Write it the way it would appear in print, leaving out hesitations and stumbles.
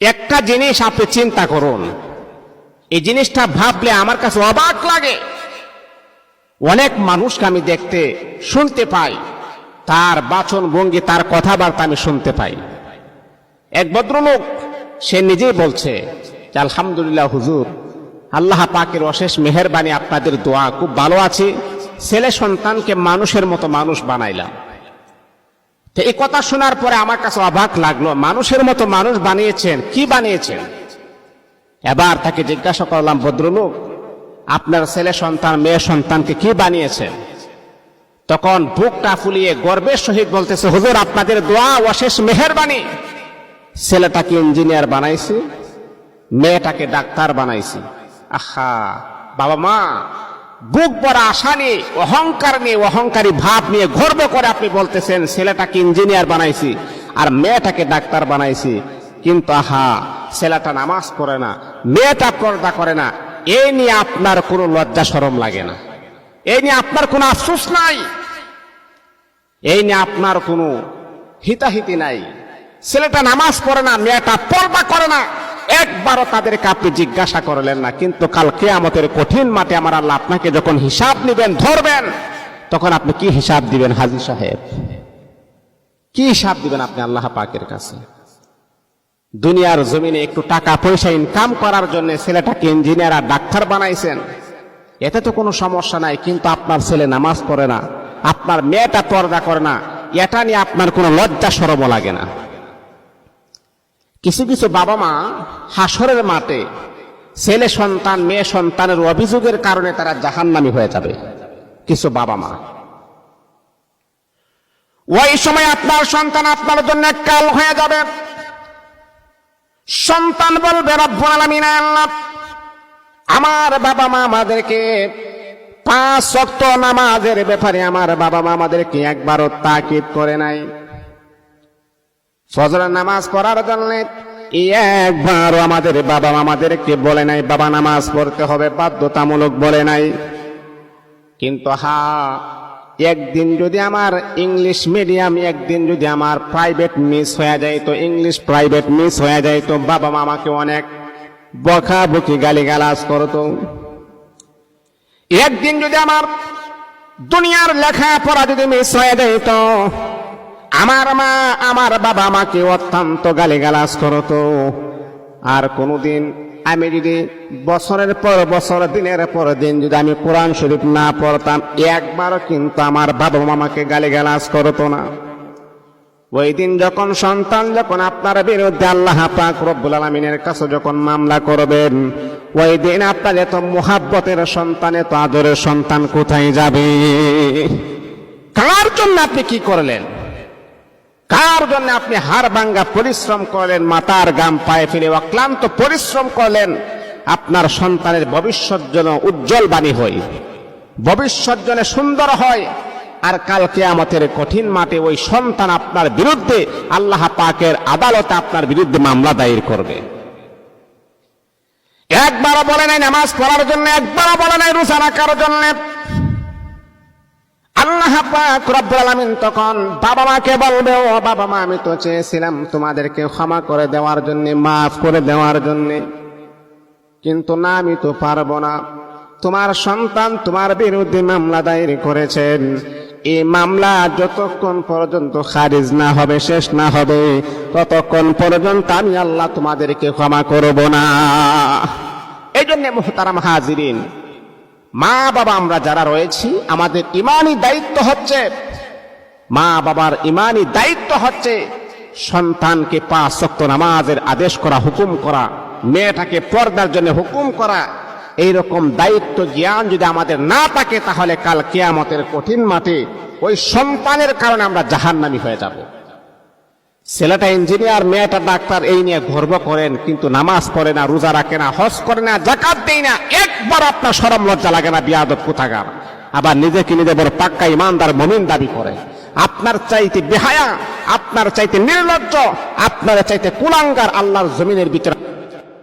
একটা জিনিস আপনি চিন্তা করুন, এই জিনিসটা ভাবলে আমার কাছে অবাক লাগে। অনেক মানুষকে আমি দেখতে শুনতে পাই, তার বাচন ভঙ্গি, তার কথাবার্তা আমি শুনতে পাই। এক ভদ্রলোক সে নিজেই বলছে যে আলহামদুলিল্লাহ হুজুর, আল্লাহ পাকের অশেষ মেহেরবানি, আপনাদের দোয়া, খুব ভালো আছি, ছেলে সন্তানকে মানুষের মতো মানুষ বানাইলাম। তো এই কথা শোনার পরে আমার কাছে অবাক লাগলো, মানুষের মতো মানুষ বানিয়েছেন, কি বানিয়েছেন? এবার তাকে জিজ্ঞাসা করলাম, ভদ্রলোক আপনার ছেলে সন্তান মেয়ে সন্তানকে কি বানিয়েছেন? তখন বুকটা ফুলিয়ে গর্বের সহিত বলতেছে, হুজুর আপনাদের দোয়া অশেষ মেহেরবানি, ছেলেটাকে ইঞ্জিনিয়ার বানাইছি, মেয়েটাকে ডাক্তার বানাইছি। আহা বাবা মা, বুক বড় আশা নিয়ে, অহংকার নিয়ে, অহংকারী ভাব নিয়ে গর্ব করে আপনি বলতেছেন ছেলেটাকে ইঞ্জিনিয়ার বানাইছি আর মেয়েটাকে ডাক্তার বানাইছি, কিন্তু আহা ছেলেটা নামাজ পড়ে না, মেয়েটা পর্দা করে না, এই নিয়ে আপনার কোনো লজ্জা শরম লাগে না? এই নিয়ে আপনার কোনো আফসোস নাই? এই নিয়ে আপনার কোনো হিতাহিতি নাই? ছেলেটা নামাজ পড়ে না, মেয়েটা পর্দা করে না, একবারও তাদেরকে আপনি জিজ্ঞাসা করলেন না। কিন্তু কাল কিয়ামতের কঠিন মাঠে আমার আল্লাহ আপনাকে যখন হিসাব নেবেন, ধরবেন, তখন আপনি কি হিসাব দিবেন? হাজী সাহেব, কি হিসাব দিবেন আপনি আল্লাহ পাকের কাছে? দুনিয়ার জমিনে একটু টাকা পয়সা ইনকাম করার জন্য ছেলেটাকে ইঞ্জিনিয়ার আর ডাক্তার বানাইছেন, এতে তো কোনো সমস্যা নাই, কিন্তু আপনার ছেলে নামাজ পড়ে না, আপনার মেয়েটা পর্দা করে না, এটা নিয়ে আপনার কোনো লজ্জা শরমও লাগে না? কিছু কিছু বাবা মা হাসরের মাঠে ছেলে সন্তান মেয়ে সন্তানের অভিযোগের কারণে তারা জাহান্নামী হয়ে যাবে। কিছু বাবা মা, ওই সময় আপনার সন্তান আপনার জন্য কাল হয়ে যাবে। সন্তান বলবে, রব্বুল আলামিন, আল্লাহ আমার বাবা মা আমাদেরকে 5 ওয়াক্ত নামাজের ব্যাপারে আমার বাবা মা আমাদেরকে একবারও তাকিদ করে নাই। ফজরের নামাজ পড়ার জন্য একবারও আমাদের বাবা মা আমাদেরকে বলে নাই বাবা নামাজ পড়তে হবে, বাধ্যতামূলক বলে নাই। কিন্তু একদিন যদি আমার ইংলিশ মিডিয়াম, একদিন যদি আমার প্রাইভেট মিস হয়ে যায়, তো ইংলিশ প্রাইভেট মিস হয়ে যায়, তো বাবা মা আমাকে অনেক বকাবকি গালিগালাজ করতো। একদিন যদি আমার দুনিয়ার লেখাপড়া যদি মিস হয়ে যায়, তো আমার মা আমার বাবা আমাকে অত্যন্ত গালিগালাজ করতো। আর কোনোদিন আমি যদি বছরের পর বছর, দিনের পর দিন যদি আমি কোরআন শরীফ না পড়তাম, একবারও কিন্তু আমার বাবা মা আমাকে গালিগালাজ করতো না। ওই দিন যখন সন্তান যখন আপনার বিরুদ্ধে আল্লাহ পাক রব্বুল আলামিনের কাছে যখন মামলা করবেন, ওই দিন আপনার এত মুহাব্বতের সন্তান, এত আদরের সন্তান কোথায় যাবে? কার জন্য আপনি কি করলেন? কার জন্য আপনি হাড় ভাঙ্গা পরিশ্রম করলেন, মাথার ঘাম পায়ে ফেলে অক্লান্ত পরিশ্রম করলেন? আপনার সন্তানের ভবিষ্যৎ যেন উজ্জ্বল বাণী হয়, ভবিষ্যৎ যেন সুন্দর হয়। আর কাল কিয়ামতের কঠিন মাঠে ওই সন্তান আপনার বিরুদ্ধে আল্লাহ পাকের আদালতে আপনার বিরুদ্ধে মামলা দায়ের করবে। একবারও বলে নাই নামাজ পড়ার জন্য, একবারও বলে নাই রোজা রাখার জন্য। আল্লাহ পাক রব্বুল আলামিন তখন বাবা মাকে বলবে, ও বাবা মা, আমি তো চেয়েছিলাম তোমাদেরকে ক্ষমা করে দেওয়ার জন্য, মাফ করে দেওয়ার জন্য, কিন্তু না, আমি তো পারবো না। তোমার সন্তান তোমার বিরুদ্ধে মামলা দায়ের করেছেন, এই মামলা যতক্ষণ পর্যন্ত খারিজ না হবে, শেষ না হবে, ততক্ষণ পর্যন্ত আমি আল্লাহ তোমাদেরকে ক্ষমা করব না। এই জন্য মুহতারাম হাজিরিন, মা বাবা আমরা যারা রয়েছি, আমাদের ইমানি দায়িত্ব হচ্ছে, মা বাবার ইমানি দায়িত্ব হচ্ছে সন্তানকে 5 ওয়াক্ত নামাজের আদেশ করা, হুকুম করা, মেয়েটাকে পর্দার জন্য হুকুম করা। এইরকম দায়িত্ব জ্ঞান যদি আমাদের না থাকে, তাহলে কাল কিয়ামতের কঠিন মাঠে ওই সন্তানের কারণে আমরা জাহান্নামী হয়ে যাব। ছেলেটা ইঞ্জিনিয়ার, মেয়েটা ডাক্তার, এই নিয়ে গর্ব করেন, কিন্তু নামাজ পড়ে না, রোজা রাখে না, হজ করে না, যাকাত দেয় না, একবার আপনার শরম লজ্জা লাগে না? বিয়াদব কোথাকার! আবার নিজেকে নিজে বড় পাক্কা ইমানদার মুমিন দাবি করে। আপনার চাইতে বেহায়া, আপনার চাইতে নির্লজ্জ, আপনার চাইতে কুলাঙ্গার আল্লাহর জমিনের ভিতরে